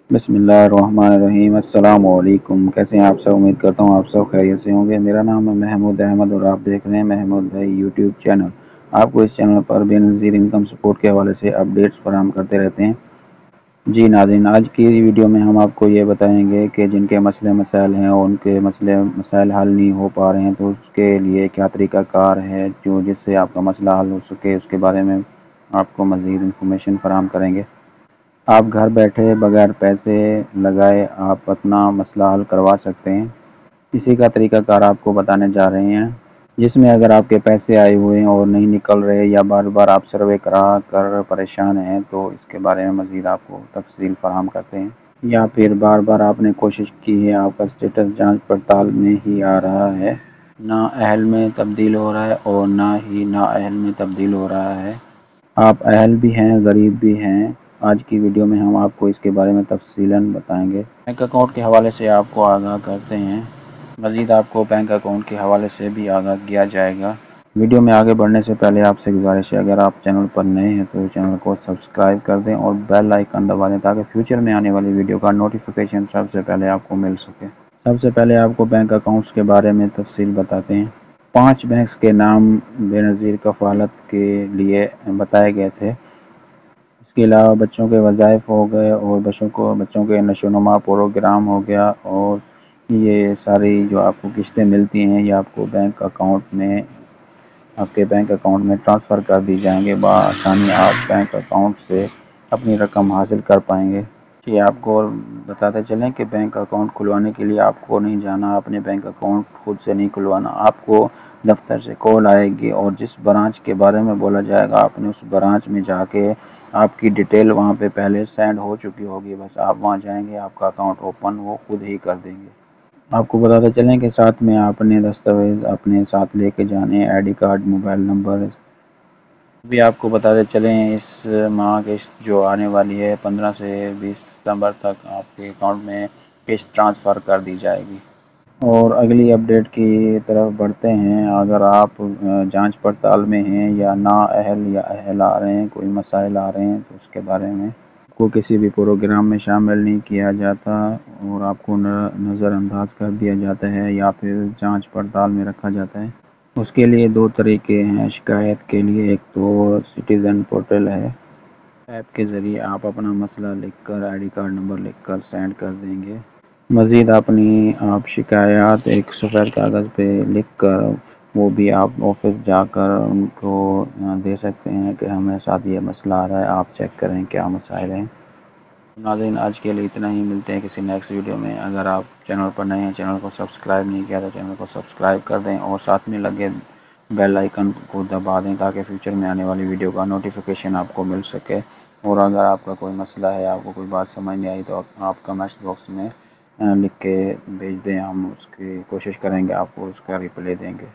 بسم اللہ الرحمن الرحیم۔ السلام علیکم، کیسے ہیں آپ سب؟ امید کرتا ہوں آپ سب خیریت سے ہوں گے۔ میرا نام ہے محمود احمد اور آپ دیکھ رہے ہیں محمود بھائی یوٹیوب چینل۔ آپ کو اس چینل پر بے نظیر انکم سپورٹ کے حوالے سے اپڈیٹس فراہم کرتے رہتے ہیں۔ جی ناظرین، آج کی ویڈیو میں ہم آپ کو یہ بتائیں گے کہ جن کے مسئلے مسائل ہیں اور ان کے مسائل حل نہیں ہو پا رہے ہیں تو اس کے لیے کیا طریقہ کار ہے جس سے آپ کا مسئلہ حل ہو سکے، اس کے بارے میں آپ کو مزید انفارمیشن فراہم کریں گے۔ آپ گھر بیٹھے بغیر پیسے لگائے آپ اپنا مسئلہ حل کروا سکتے ہیں۔ اسی کا طریقہ کار آپ کو بتانے جا رہے ہیں، جس میں اگر آپ کے پیسے آئے ہوئے ہیں اور نہیں نکل رہے یا بار بار آپ سروے کرا کر پریشان ہیں تو اس کے بارے میں مزید آپ کو تفصیل فراہم کرتے ہیں۔ یا پھر بار بار آپ نے کوشش کی ہے، آپ کا سٹیٹس جانچ پڑتال میں ہی آ رہا ہے، نااہل میں تبدیل ہو رہا ہے اور نہ ہی نااہل میں تبدیل ہو رہا ہے، آپ اہل بھی ہیں غریب بھی ہیں۔ آج کی ویڈیو میں ہم آپ کو اس کے بارے میں تفصیلاً بتائیں گے۔ بینک اکاؤنٹ کے حوالے سے آپ کو آگاہ کرتے ہیں، مزید آپ کو بینک اکاؤنٹ کے حوالے سے بھی آگاہ کیا جائے گا۔ ویڈیو میں آگے بڑھنے سے پہلے آپ سے گزارش ہے، اگر آپ چینل پر نئے ہیں تو چینل کو سبسکرائب کر دیں اور بیل آئیکن دبا دیں تاکہ فیوچر میں آنے والی ویڈیو کا نوٹیفیکیشن سب سے پہلے آپ کو مل سکے۔ سب سے پہلے آپ کو بینک اکاؤنٹس کے بارے میں تفصیل بتاتے ہیں۔ 5 بینکس کے نام بے نظیر کفالت کے لیے بتائے گئے تھے۔ اس کے علاوہ بچوں کے وظائف ہو گئے اور بچوں کے نشو و نما پروگرام ہو گیا، اور یہ ساری جو آپ کو قسطیں ملتی ہیں یہ آپ کو بینک اکاؤنٹ میں آپ کے بینک اکاؤنٹ میں ٹرانسفر کر دی جائیں گے۔ بآسانی آپ بینک اکاؤنٹ سے اپنی رقم حاصل کر پائیں گے۔ یہ آپ کو بتاتے چلیں کہ بینک اکاؤنٹ کھلوانے کے لیے آپ کو نہیں جانا، اپنے بینک اکاؤنٹ خود سے نہیں کھلوانا، آپ کو دفتر سے کال آئے گی اور جس برانچ کے بارے میں بولا جائے گا آپ نے اس برانچ میں جا کے آپ کی ڈیٹیل وہاں پہ پہلے سینڈ ہو چکی ہوگی، بس آپ وہاں جائیں گے، آپ کا اکاؤنٹ اوپن وہ خود ہی کر دیں گے۔ آپ کو بتاتے چلیں کہ ساتھ میں اپنے دستاویز اپنے ساتھ لے کے جانے، I D card, mobile number. بھی آپ کو بتاتے چلیں اس ماہ قسط جو آنے والی ہے 15 سے 20 ستمبر تک آپ کے اکاؤنٹ میں قسط ٹرانسفر کر دی جائے گی۔ اور اگلی اپڈیٹ کی طرف بڑھتے ہیں۔ اگر آپ جانچ پڑتال میں ہیں یا نااہل یا اہل آ رہے ہیں، کوئی مسائل آ رہے ہیں تو اس کے بارے میں آپ کو کسی بھی پروگرام میں شامل نہیں کیا جاتا اور آپ کو نظر انداز کر دیا جاتا ہے یا پھر جانچ پڑتال میں رکھا جاتا ہے، اس کے لیے 2 طریقے ہیں شکایت کے لیے۔ ایک تو سٹیزن پورٹل ہے، ایپ کے ذریعے آپ اپنا مسئلہ لکھ کر آئی ڈی کارڈ نمبر لکھ کر سینڈ کر دیں گے۔ مزید آپ شکایات ایک سفید کاغذ پہ لکھ کر وہ بھی آپ آفس جا کر ان کو دے سکتے ہیں کہ ہمیں ساتھ یہ مسئلہ آ رہا ہے، آپ چیک کریں کیا مسائل ہیں۔ ناظرین، آج کے لیے اتنا ہی، ملتے ہیں کسی نیکسٹ ویڈیو میں۔ اگر آپ چینل پر نئے ہیں، چینل کو سبسکرائب نہیں کیا تو چینل کو سبسکرائب کر دیں اور ساتھ میں لگے بیل آئیکن کو دبا دیں تاکہ فیوچر میں آنے والی ویڈیو کا نوٹیفیکیشن آپ کو مل سکے۔ اور اگر آپ کا کوئی مسئلہ ہے، آپ کو کوئی بات سمجھ نہیں آئی تو آپ کمنٹس باکس میں لکھ کے بھیج دیں، ہم اس کی کوشش کریں گے آپ کو اس کا رپلائی دیں گے۔